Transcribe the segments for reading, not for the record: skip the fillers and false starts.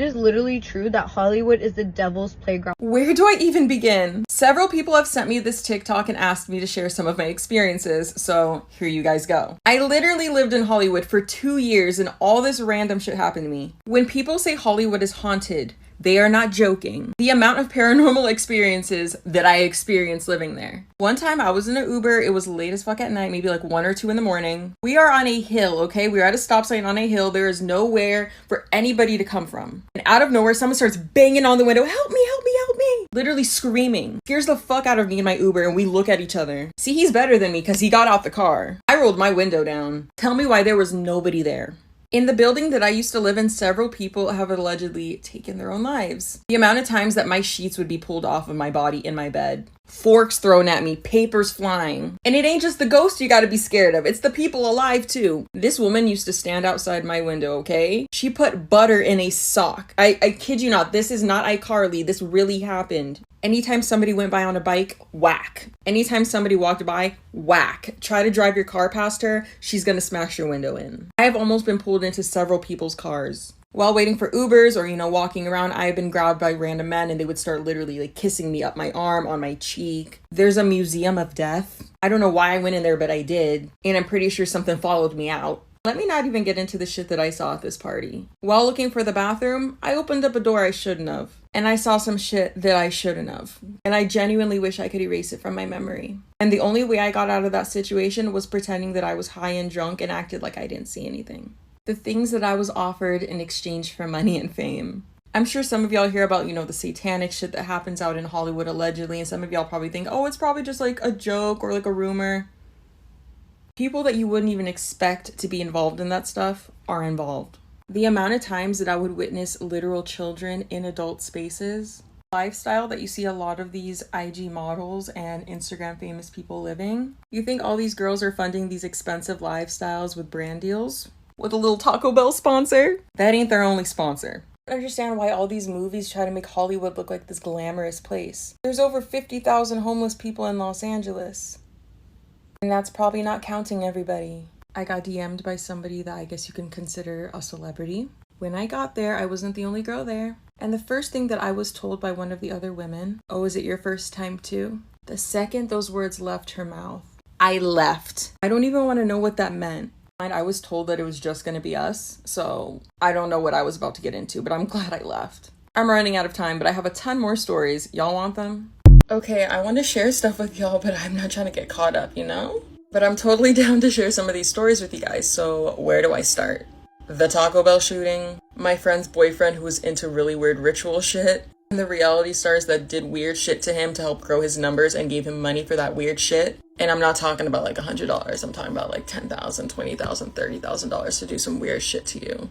It is literally true that Hollywood is the devil's playground. Where do I even begin? Several people have sent me this TikTok and asked me to share some of my experiences, so here you guys go. I literally lived in Hollywood for 2 years and all this random shit happened to me. When people say Hollywood is haunted, they are not joking. The amount of paranormal experiences that I experienced living there. One time I was in an Uber, it was late as fuck at night, maybe like 1 or 2 in the morning. We are on a hill, okay? We're at a stop sign on a hill. There is nowhere for anybody to come from. And out of nowhere, someone starts banging on the window, help me, help me, help me. Literally screaming. Scares the fuck out of me in my Uber and we look at each other. See, he's better than me because he got out the car. I rolled my window down. Tell me why there was nobody there. In the building that I used to live in, several people have allegedly taken their own lives. The amount of times that my sheets would be pulled off of my body in my bed, forks thrown at me, papers flying. And it ain't just the ghost you gotta be scared of, it's the people alive too. This woman used to stand outside my window, okay? She put butter in a sock. I kid you not, this is not iCarly, this really happened. Anytime somebody went by on a bike, whack. Anytime somebody walked by, whack. Try to drive your car past her, she's gonna smash your window in. I have almost been pulled into several people's cars. While waiting for Ubers or, walking around, I've been grabbed by random men and they would start literally like kissing me up my arm, on my cheek. There's a museum of death. I don't know why I went in there, but I did. And I'm pretty sure something followed me out. Let me not even get into the shit that I saw at this party. While looking for the bathroom, I opened up a door I shouldn't have. And I saw some shit that I shouldn't have. And I genuinely wish I could erase it from my memory. And the only way I got out of that situation was pretending that I was high and drunk and acted like I didn't see anything. The things that I was offered in exchange for money and fame. I'm sure some of y'all hear about, the satanic shit that happens out in Hollywood allegedly. And some of y'all probably think, oh, it's probably just like a joke or like a rumor. People that you wouldn't even expect to be involved in that stuff are involved. The amount of times that I would witness literal children in adult spaces, lifestyle that you see a lot of these IG models and Instagram famous people living. You think all these girls are funding these expensive lifestyles with brand deals? With a little Taco Bell sponsor? That ain't their only sponsor. I don't understand why all these movies try to make Hollywood look like this glamorous place. There's over 50,000 homeless people in Los Angeles. And that's probably not counting everybody. I got DM'd by somebody that I guess you can consider a celebrity. When I got there, I wasn't the only girl there. And the first thing that I was told by one of the other women, oh, is it your first time too? The second those words left her mouth, I left. I don't even want to know what that meant. I was told that it was just going to be us, so I don't know what I was about to get into, but I'm glad I left. I'm running out of time, but I have a ton more stories. Y'all want them? Okay, I want to share stuff with y'all, but I'm not trying to get caught up, But I'm totally down to share some of these stories with you guys, so where do I start? The Taco Bell shooting, my friend's boyfriend who was into really weird ritual shit, and the reality stars that did weird shit to him to help grow his numbers and gave him money for that weird shit. And I'm not talking about like $100, I'm talking about like $10,000, $20,000, $30,000 to do some weird shit to you.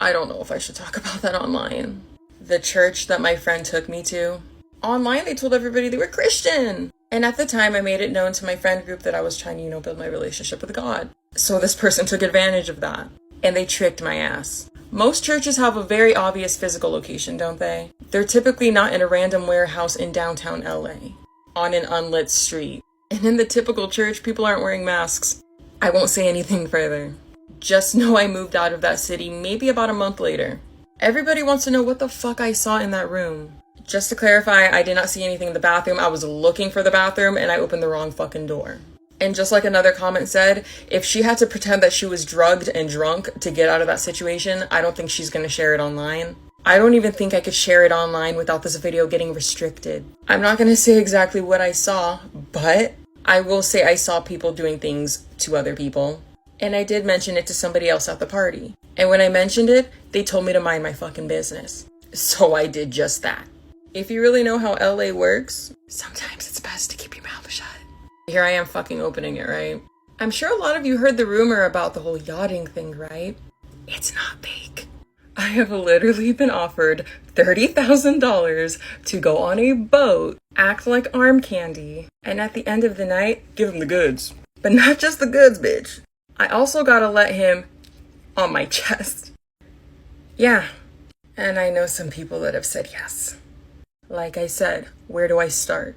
I don't know if I should talk about that online. The church that my friend took me to, online they told everybody they were Christian. And at the time I made it known to my friend group that I was trying to, build my relationship with God. So this person took advantage of that. And they tricked my ass. Most churches have a very obvious physical location, don't they? They're typically not in a random warehouse in downtown LA, on an unlit street. And in the typical church, people aren't wearing masks. I won't say anything further. Just know I moved out of that city maybe about a month later. Everybody wants to know what the fuck I saw in that room. Just to clarify, I did not see anything in the bathroom. I was looking for the bathroom and I opened the wrong fucking door. And just like another comment said, if she had to pretend that she was drugged and drunk to get out of that situation, I don't think she's gonna share it online. I don't even think I could share it online without this video getting restricted. I'm not gonna say exactly what I saw, but I will say I saw people doing things to other people. And I did mention it to somebody else at the party. And when I mentioned it, they told me to mind my fucking business. So I did just that. If you really know how LA works, sometimes it's best to keep your mouth shut. Here I am fucking opening it, right? I'm sure a lot of you heard the rumor about the whole yachting thing, right? It's not fake. I have literally been offered $30,000 to go on a boat, act like arm candy, and at the end of the night, give him the goods. But not just the goods, bitch. I also gotta let him on my chest. Yeah, and I know some people that have said yes. Like I said, where do I start?